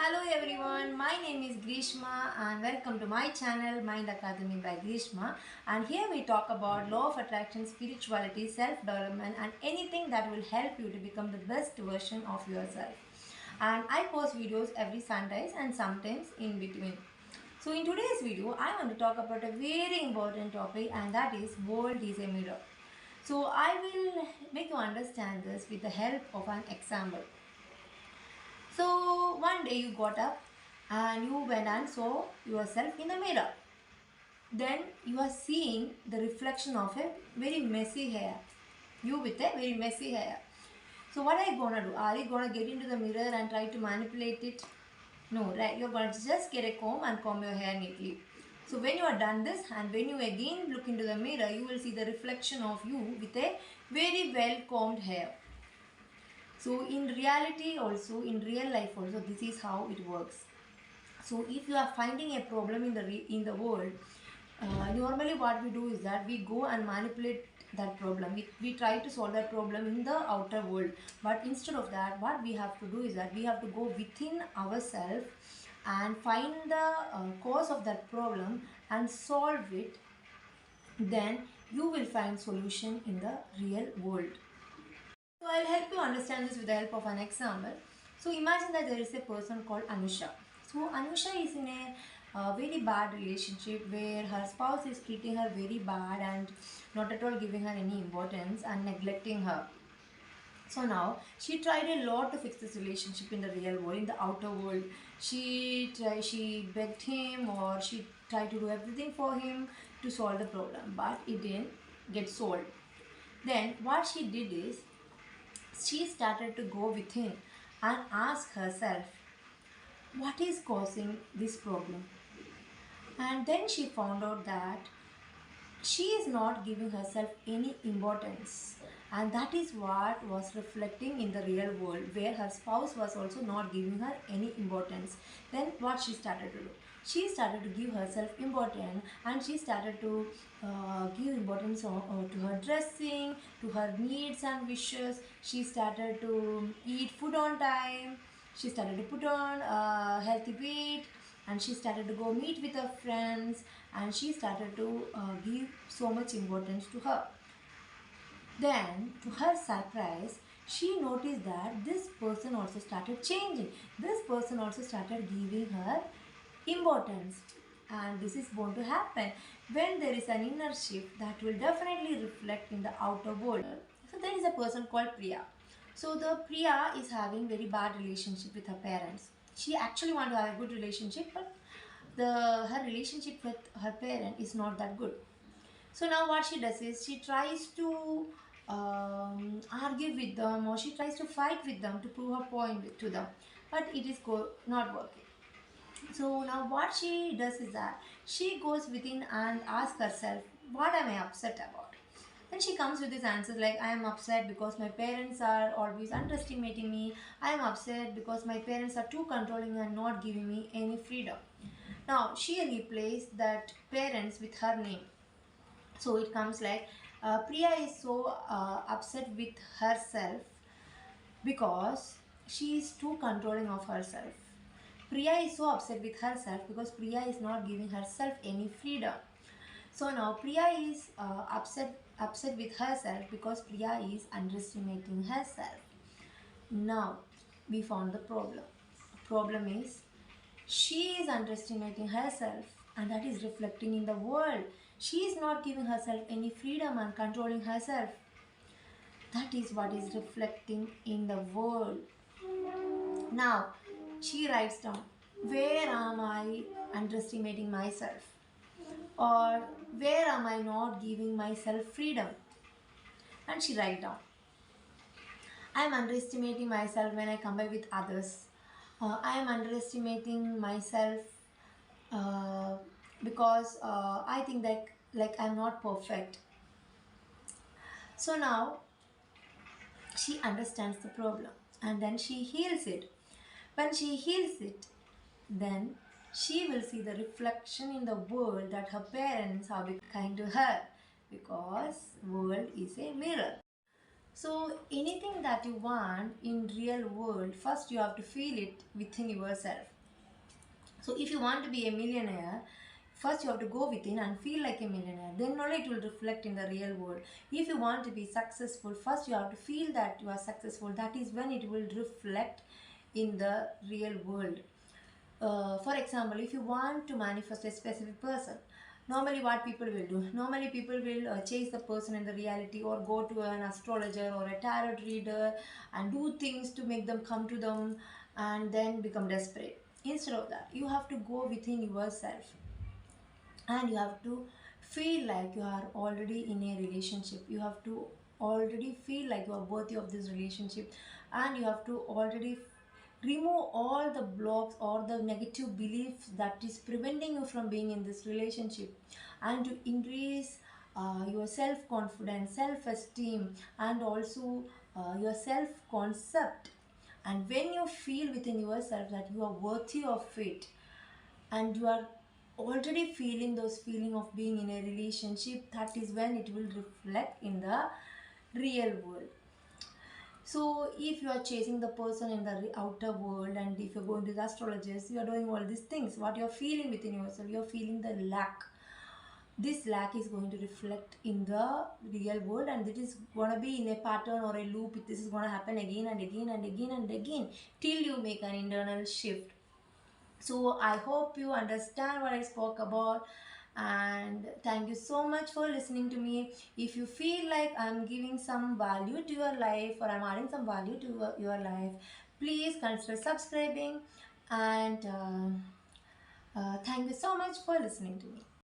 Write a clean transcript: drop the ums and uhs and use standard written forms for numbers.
Hello everyone, my name is Greeshma and welcome to my channel Mindacademy by Greeshma, and here we talk about law of attraction, spirituality, self-development and anything that will help you to become the best version of yourself. And I post videos every Sundays and sometimes in between. So in today's video, I want to talk about a very important topic, and that is world is a mirror. So I will make you understand this with the help of an example. So one day you got up and you went and saw yourself in the mirror. Then you are seeing the reflection of a very messy hair. You with a very messy hair. So what are you gonna do? Are you gonna get into the mirror and try to manipulate it? No, right? You're gonna just get a comb and comb your hair neatly. So when you are done this and when you again look into the mirror, you will see the reflection of you with a very well combed hair. So in reality also, in real life also, this is how it works. So if you are finding a problem in the world, normally what we do is that we go and manipulate that problem. We try to solve that problem in the outer world, but instead of that, what we have to do is that we have to go within ourselves and find the cause of that problem and solve it. Then you will find solution in the real world. So I'll help you understand this with the help of an example. So imagine that there is a person called Anusha. So Anusha is in a very bad relationship where her spouse is treating her very bad and not at all giving her any importance and neglecting her. So now she tried a lot to fix this relationship in the real world, in the outer world. She begged him, or she tried to do everything for him to solve the problem, but it didn't get solved. Then what she did is she started to go within and ask herself, what is causing this problem? And then she found out that she is not giving herself any importance, and that is what was reflecting in the real world, where her spouse was also not giving her any importance. Then what she started to do, she started to give herself importance, and she started to give importance to her dressing, to her needs and wishes. She started to eat food on time, she started to put on healthy weight, and she started to go meet with her friends, and she started to give so much importance to her. Then, to her surprise, she noticed that this person also started changing. This person also started giving her importance. And this is bound to happen when there is an inner shift that will definitely reflect in the outer world. So there is a person called Priya. So the Priya is having very bad relationship with her parents. She actually want to have a good relationship, but her relationship with her parent is not that good. So now what she does is she tries to argue with them, or she tries to fight with them to prove her point to them, but it is not working. So now what she does is that she goes within and asks herself, what am I upset about? Then she comes with these answers like, I am upset because my parents are always underestimating me. I am upset because my parents are too controlling and not giving me any freedom. Now she replaced that parents with her name. So it comes like, Priya is so upset with herself because she is too controlling of herself. Priya is so upset with herself because Priya is not giving herself any freedom. So now Priya is upset with herself because Priya is underestimating herself. Now we found the problem. Problem is she is underestimating herself, and that is reflecting in the world. She is not giving herself any freedom and controlling herself. That is what is reflecting in the world. Now she writes down, where am I underestimating myself, or where am I not giving myself freedom? And she writes down, I am underestimating myself when I compare with others. I am underestimating myself uh, because I think that like I'm not perfect. So now she understands the problem and then she heals it. When she heals it, then she will see the reflection in the world that her parents are being kind to her, because world is a mirror. So anything that you want in real world, first you have to feel it within yourself. So if you want to be a millionaire, first you have to go within and feel like a millionaire. Then only it will reflect in the real world. If you want to be successful, first you have to feel that you are successful. That is when it will reflect in the real world. For example, if you want to manifest a specific person, normally what people will do, normally people will chase the person in the reality, or go to an astrologer or a tarot reader and do things to make them come to them and then become desperate. Instead of that, you have to go within yourself and you have to feel like you are already in a relationship. You have to already feel like you are worthy of this relationship, and you have to already remove all the blocks or the negative beliefs that is preventing you from being in this relationship, and to increase your self confidence, self esteem, and also your self concept. And when you feel within yourself that you are worthy of it, and you are already feeling those feeling of being in a relationship, that is when it will reflect in the real world. So if you are chasing the person in the outer world, and if you're going to the astrologist, you are doing all these things, what you're feeling within yourself, you're feeling the lack. This lack is going to reflect in the real world, and it is going to be in a pattern or a loop. This is going to happen again and again and again and again till you make an internal shift. So I hope you understand what I spoke about, and thank you so much for listening to me. If you feel like I'm giving some value to your life, or I'm adding some value to your life, please consider subscribing, and thank you so much for listening to me.